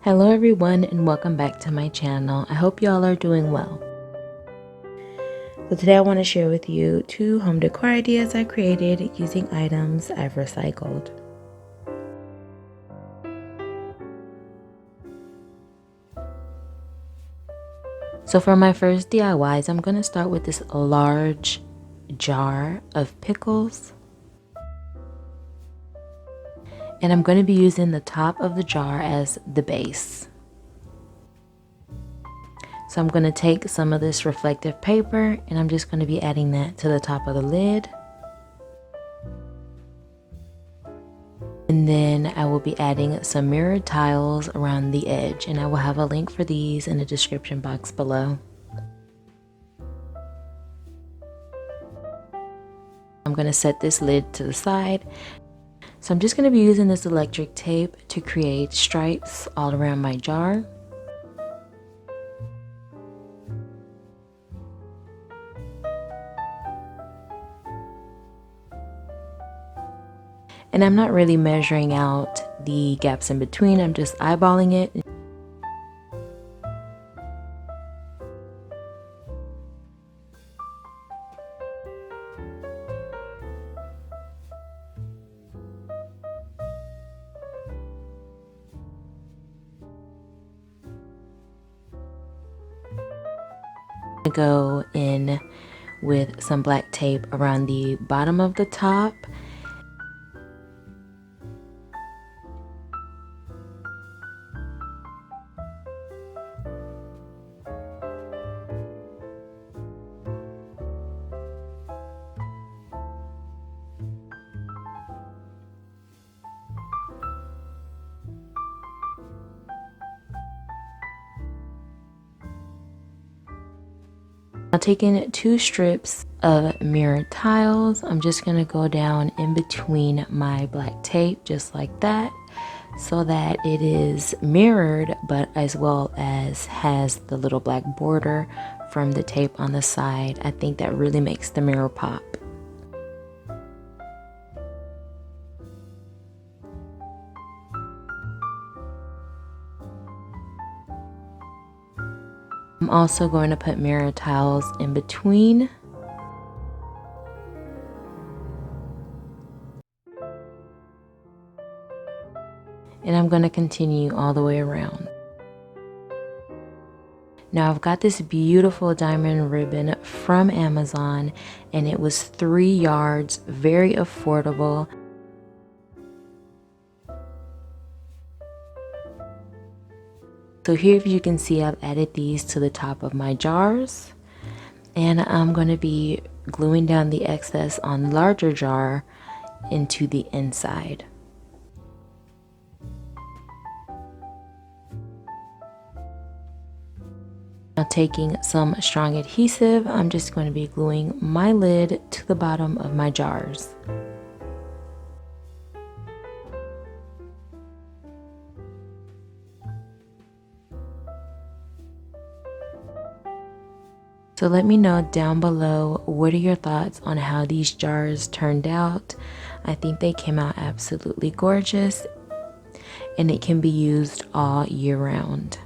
Hello everyone and welcome back to my channel. I hope y'all are doing well. So today I want to share with you 2 home decor ideas I created using items I've recycled. So for my first DIYs, I'm going to start with this large jar of pickles. And I'm going to be using the top of the jar as the base. So I'm going to take some of this reflective paper and I'm just going to be adding that to the top of the lid. And then I will be adding some mirrored tiles around the edge, and I will have a link for these in the description box below. I'm going to set this lid to the side. So I'm just going to be using this electric tape to create stripes all around my jar. And I'm not really measuring out the gaps in between, I'm just eyeballing it. Go in with some black tape around the bottom of the top. Now taking 2 strips of mirrored tiles, I'm just going to go down in between my black tape just like that, so that it is mirrored but as well as has the little black border from the tape on the side. I think that really makes the mirror pop. I'm also going to put mirror tiles in between. And I'm going to continue all the way around. Now I've got this beautiful diamond ribbon from Amazon and it was 3 yards, very affordable. So here you can see I've added these to the top of my jars, and I'm going to be gluing down the excess on the larger jar into the inside. Now taking some strong adhesive, I'm just going to be gluing my lid to the bottom of my jars. So let me know down below, what are your thoughts on how these jars turned out? I think they came out absolutely gorgeous and it can be used all year round.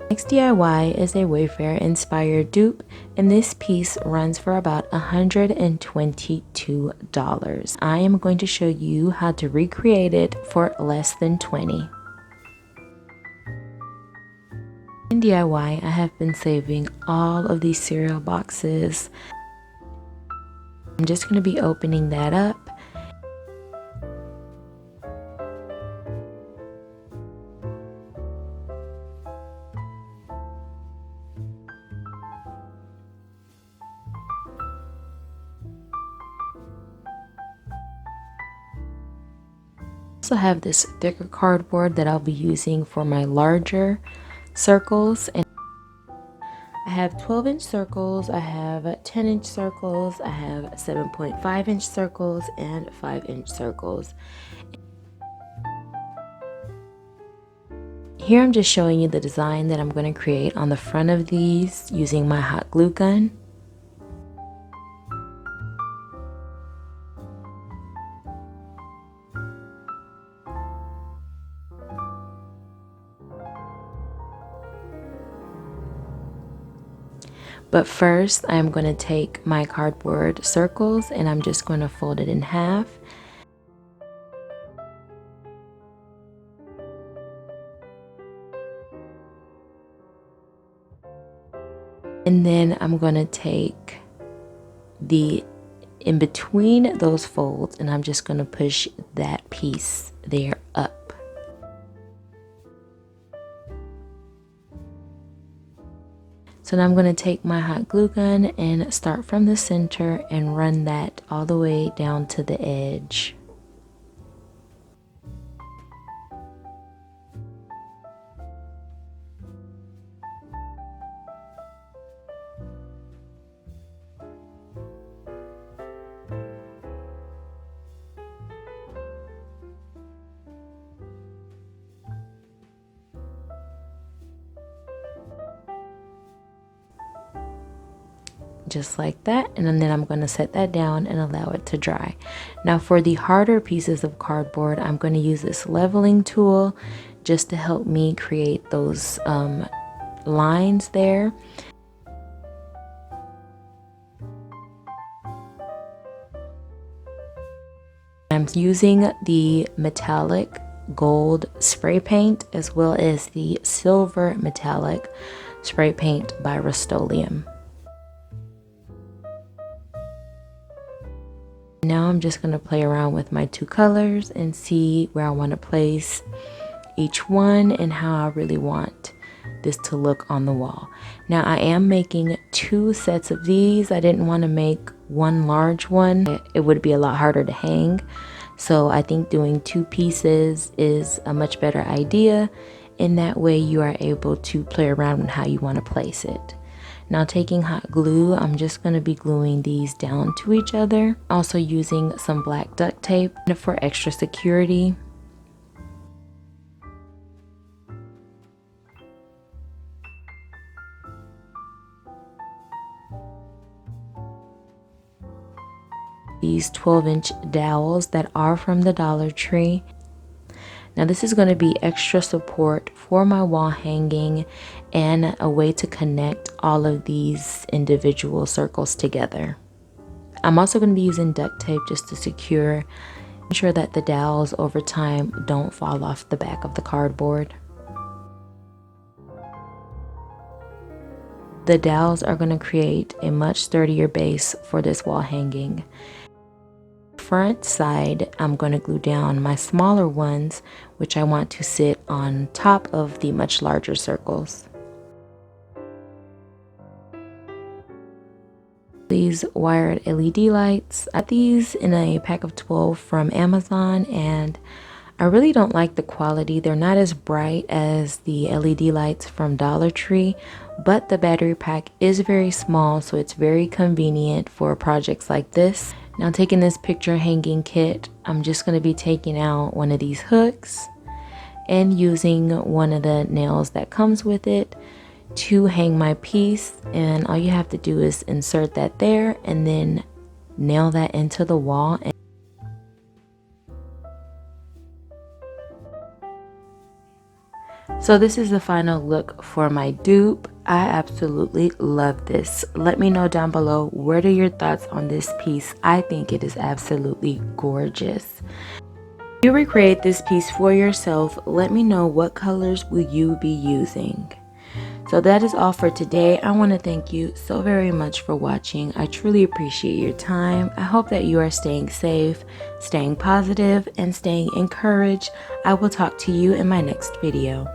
Next DIY is a Wayfair inspired dupe, and this piece runs for about $122. I am going to show you how to recreate it for less than $20. In DIY, I have been saving all of these cereal boxes. I'm just going to be opening that up. I also have this thicker cardboard that I'll be using for my larger circles, and I have 12-inch circles, I have 10-inch circles, I have 7.5-inch circles, and 5-inch circles. Here I'm just showing you the design that I'm going to create on the front of these using my hot glue gun. But first, I'm going to take my cardboard circles and I'm just going to fold it in half. And then I'm going to take the in between those folds and I'm just going to push that piece there up. So now I'm going to take my hot glue gun and start from the center and run that all the way down to the edge. Just like that, and then I'm going to set that down and allow it to dry. Now for the harder pieces of cardboard, I'm going to use this leveling tool just to help me create those lines there. I'm using the metallic gold spray paint as well as the silver metallic spray paint by Rust-Oleum. Now I'm just going to play around with my two colors and see where I want to place each one and how I really want this to look on the wall. Now I am making 2 sets of these. I didn't want to make one large one. It would be a lot harder to hang. So I think doing 2 pieces is a much better idea. In that way you are able to play around with how you want to place it. Now taking hot glue, I'm just going to be gluing these down to each other. Also using some black duct tape for extra security. These 12-inch dowels that are from the Dollar Tree. Now this is going to be extra support for my wall hanging and a way to connect all of these individual circles together. I'm also going to be using duct tape just to ensure that the dowels over time don't fall off the back of the cardboard. The dowels are going to create a much sturdier base for this wall hanging. Front side, I'm going to glue down my smaller ones, which I want to sit on top of the much larger circles. These wired LED lights, I got these in a pack of 12 from Amazon, and I really don't like the quality. They're not as bright as the LED lights from Dollar Tree, but the battery pack is very small, so it's very convenient for projects like this. Now taking this picture hanging kit, I'm just going to be taking out one of these hooks and using one of the nails that comes with it to hang my piece. And all you have to do is insert that there and then nail that into the wall. So this is the final look for my dupe. I absolutely love this. Let me know down below, what are your thoughts on this piece? I think it is absolutely gorgeous. If you recreate this piece for yourself, let me know what colors will you be using. So that is all for today. I want to thank you so very much for watching. I truly appreciate your time. I hope that you are staying safe, staying positive, and staying encouraged. I will talk to you in my next video.